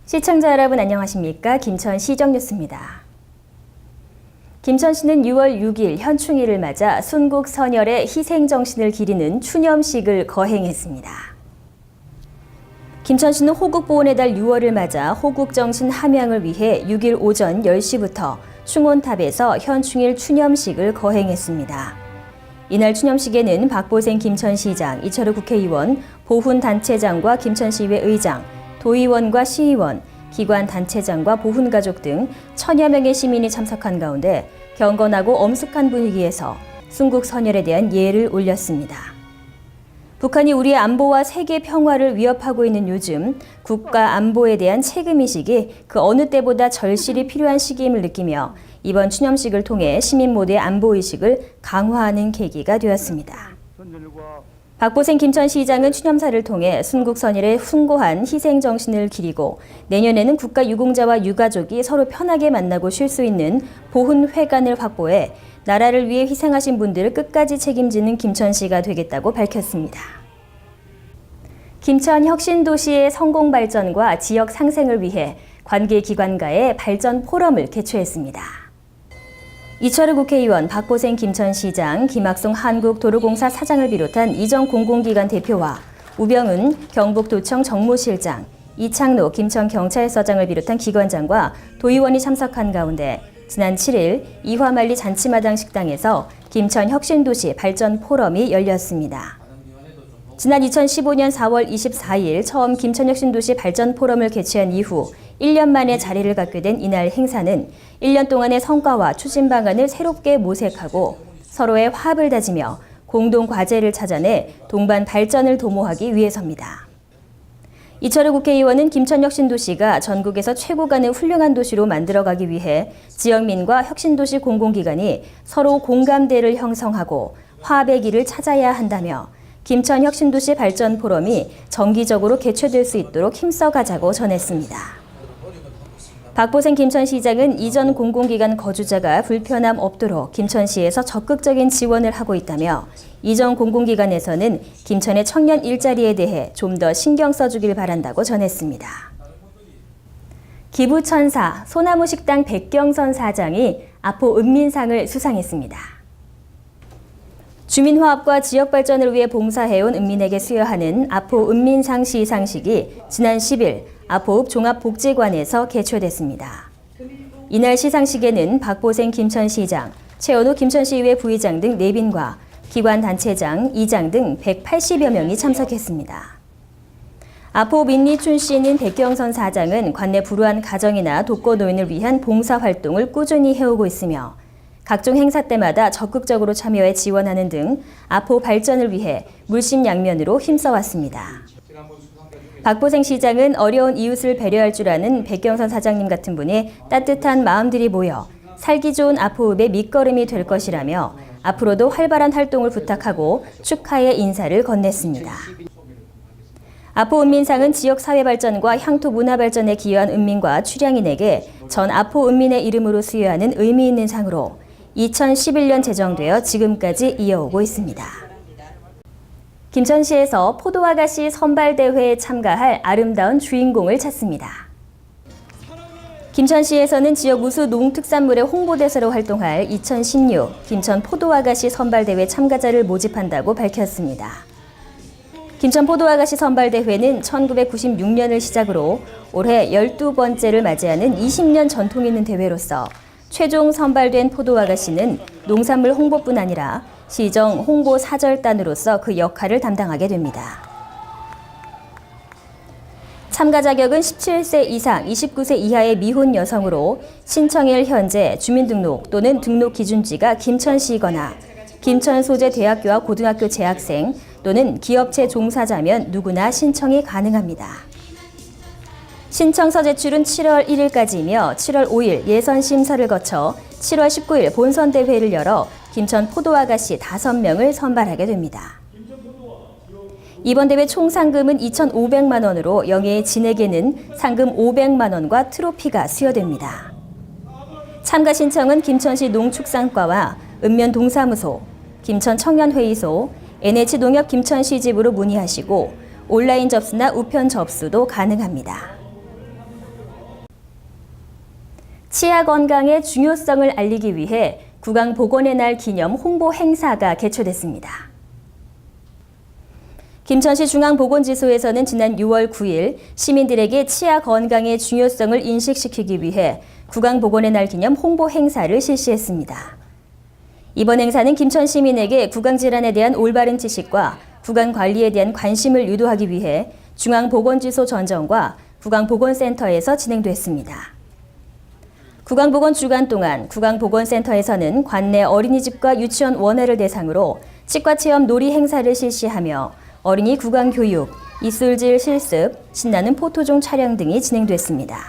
시청자 여러분 안녕하십니까? 김천시정 뉴스입니다. 김천시는 6월 6일 현충일을 맞아 순국 선열의 희생정신을 기리는 추념식을 거행했습니다. 김천시는 호국보훈의 달 6월을 맞아 호국정신 함양을 위해 6일 오전 10시부터 충원탑에서 현충일 추념식을 거행했습니다. 이날 추념식에는 박보생 김천시장, 이철우 국회의원, 보훈단체장과 김천시의회 의장, 도의원과 시의원, 기관 단체장과 보훈가족 등 1000여 명의 시민이 참석한 가운데 경건하고 엄숙한 분위기에서 순국 선열에 대한 예를 올렸습니다. 북한이 우리의 안보와 세계 평화를 위협하고 있는 요즘 국가 안보에 대한 책임의식이 그 어느 때보다 절실히 필요한 시기임을 느끼며 이번 추념식을 통해 시민 모두의 안보의식을 강화하는 계기가 되었습니다. 박보생 김천시장은 추념사를 통해 순국 선열의 숭고한 희생 정신을 기리고 내년에는 국가 유공자와 유가족이 서로 편하게 만나고 쉴 수 있는 보훈회관을 확보해 나라를 위해 희생하신 분들을 끝까지 책임지는 김천시가 되겠다고 밝혔습니다. 김천 혁신도시의 성공 발전과 지역 상생을 위해 관계기관과의 발전 포럼을 개최했습니다. 이철우 국회의원, 박보생 김천시장, 김학송 한국도로공사 사장을 비롯한 이전 공공기관 대표와 우병은 경북도청 정무실장, 이창노 김천경찰서장을 비롯한 기관장과 도의원이 참석한 가운데 지난 7일 이화만리 잔치마당 식당에서 김천 혁신도시 발전 포럼이 열렸습니다. 지난 2015년 4월 24일 처음 김천혁신도시 발전 포럼을 개최한 이후 1년 만에 자리를 갖게 된 이날 행사는 1년 동안의 성과와 추진 방안을 새롭게 모색하고 서로의 화합을 다지며 공동 과제를 찾아내 동반 발전을 도모하기 위해서입니다. 이철우 국회의원은 김천혁신도시가 전국에서 최고 가는 훌륭한 도시로 만들어가기 위해 지역민과 혁신도시 공공기관이 서로 공감대를 형성하고 화합의 길을 찾아야 한다며 김천혁신도시 발전 포럼이 정기적으로 개최될 수 있도록 힘써가자고 전했습니다. 박보생 김천시장은 이전 공공기관 거주자가 불편함 없도록 김천시에서 적극적인 지원을 하고 있다며 이전 공공기관에서는 김천의 청년 일자리에 대해 좀 더 신경 써주길 바란다고 전했습니다. 기부천사 소나무식당 백경선 사장이 아포 은민상을 수상했습니다. 주민화합과 지역발전을 위해 봉사해온 은민에게 수여하는 아포 은민상 시상식이 지난 10일 아포읍 종합복지관에서 개최됐습니다. 이날 시상식에는 박보생 김천시장, 최원우 김천시의회 부의장 등 4빈과 기관단체장, 이장 등 180여 명이 참석했습니다. 아포 민리 출신인 백경선 사장은 관내 불우한 가정이나 독거노인을 위한 봉사활동을 꾸준히 해오고 있으며 각종 행사 때마다 적극적으로 참여해 지원하는 등 아포 발전을 위해 물심양면으로 힘써왔습니다. 박보생 시장은 어려운 이웃을 배려할 줄 아는 백경선 사장님 같은 분이 따뜻한 마음들이 모여 살기 좋은 아포읍의 밑거름이 될 것이라며 앞으로도 활발한 활동을 부탁하고 축하의 인사를 건넸습니다. 아포 은민상은 지역 사회 발전과 향토 문화 발전에 기여한 은민과 출향인에게 전 아포 은민의 이름으로 수여하는 의미 있는 상으로 2011년 제정되어 지금까지 이어오고 있습니다. 김천시에서 포도아가씨 선발대회에 참가할 아름다운 주인공을 찾습니다. 김천시에서는 지역 우수 농특산물의 홍보대사로 활동할 2016 김천 포도아가씨 선발대회 참가자를 모집한다고 밝혔습니다. 김천 포도아가씨 선발대회는 1996년을 시작으로 올해 12번째를 맞이하는 20년 전통 있는 대회로서 최종 선발된 포도아가씨는 농산물 홍보뿐 아니라 시정 홍보 사절단으로서 그 역할을 담당하게 됩니다. 참가 자격은 17세 이상 29세 이하의 미혼 여성으로 신청일 현재 주민등록 또는 등록 기준지가 김천시이거나 김천 소재 대학교와 고등학교 재학생 또는 기업체 종사자면 누구나 신청이 가능합니다. 신청서 제출은 7월 1일까지이며 7월 5일 예선 심사를 거쳐 7월 19일 본선 대회를 열어 김천 포도아가씨 5명을 선발하게 됩니다. 이번 대회 총 상금은 2,500만 원으로 영예의 진에게는 상금 500만 원과 트로피가 수여됩니다. 참가 신청은 김천시 농축산과와 읍면동사무소, 김천청년회의소, NH농협 김천시집으로 문의하시고 온라인 접수나 우편 접수도 가능합니다. 치아 건강의 중요성을 알리기 위해 구강보건의 날 기념 홍보 행사가 개최됐습니다. 김천시 중앙보건지소에서는 지난 6월 9일 시민들에게 치아 건강의 중요성을 인식시키기 위해 구강보건의 날 기념 홍보 행사를 실시했습니다. 이번 행사는 김천 시민에게 구강질환에 대한 올바른 지식과 구강관리에 대한 관심을 유도하기 위해 중앙보건지소 전정과 구강보건센터에서 진행됐습니다. 구강보건 주간 동안 구강보건센터에서는 관내 어린이집과 유치원 원활을 대상으로 치과체험 놀이 행사를 실시하며 어린이 구강교육, 이술질 실습, 신나는 포토종 촬영 등이 진행됐습니다.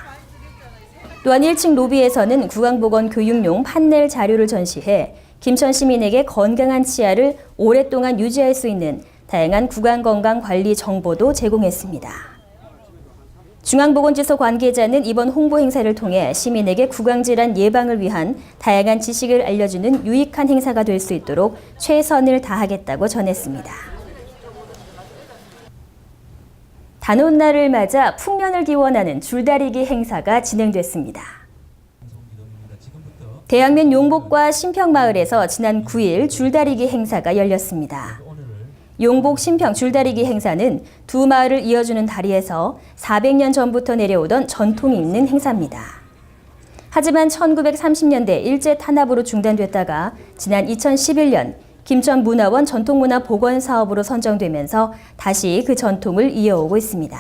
또한 1층 로비에서는 구강보건 교육용 판넬 자료를 전시해 김천 시민에게 건강한 치아를 오랫동안 유지할 수 있는 다양한 구강건강관리 정보도 제공했습니다. 중앙보건지소 관계자는 이번 홍보 행사를 통해 시민에게 구강질환 예방을 위한 다양한 지식을 알려주는 유익한 행사가 될 수 있도록 최선을 다하겠다고 전했습니다. 단오날을 맞아 풍년을 기원하는 줄다리기 행사가 진행됐습니다. 대양면 용복과 신평마을에서 지난 9일 줄다리기 행사가 열렸습니다. 용복 신평 줄다리기 행사는 두 마을을 이어주는 다리에서 400년 전부터 내려오던 전통이 있는 행사입니다. 하지만 1930년대 일제 탄압으로 중단됐다가 지난 2011년 김천문화원 전통문화 복원 사업으로 선정되면서 다시 그 전통을 이어오고 있습니다.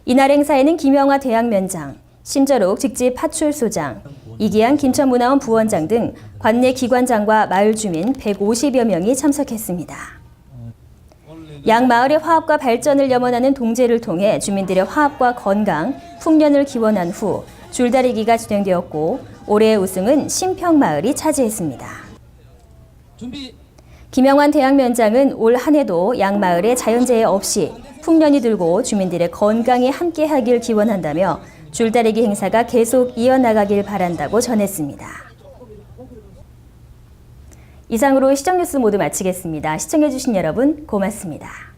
이날 행사에는 김영화 대학면장, 심저록 직집 파출소장, 이기양 김천문화원 부원장 등 관내 기관장과 마을 주민 150여 명이 참석했습니다. 양 마을의 화합과 발전을 염원하는 동제를 통해 주민들의 화합과 건강, 풍년을 기원한 후 줄다리기가 진행되었고 올해의 우승은 신평마을이 차지했습니다. 김영환 대학면장은 올 한 해도 양 마을에 자연재해 없이 풍년이 들고 주민들의 건강이 함께하길 기원한다며 줄다리기 행사가 계속 이어나가길 바란다고 전했습니다. 이상으로 시정뉴스 모두 마치겠습니다. 시청해주신 여러분 고맙습니다.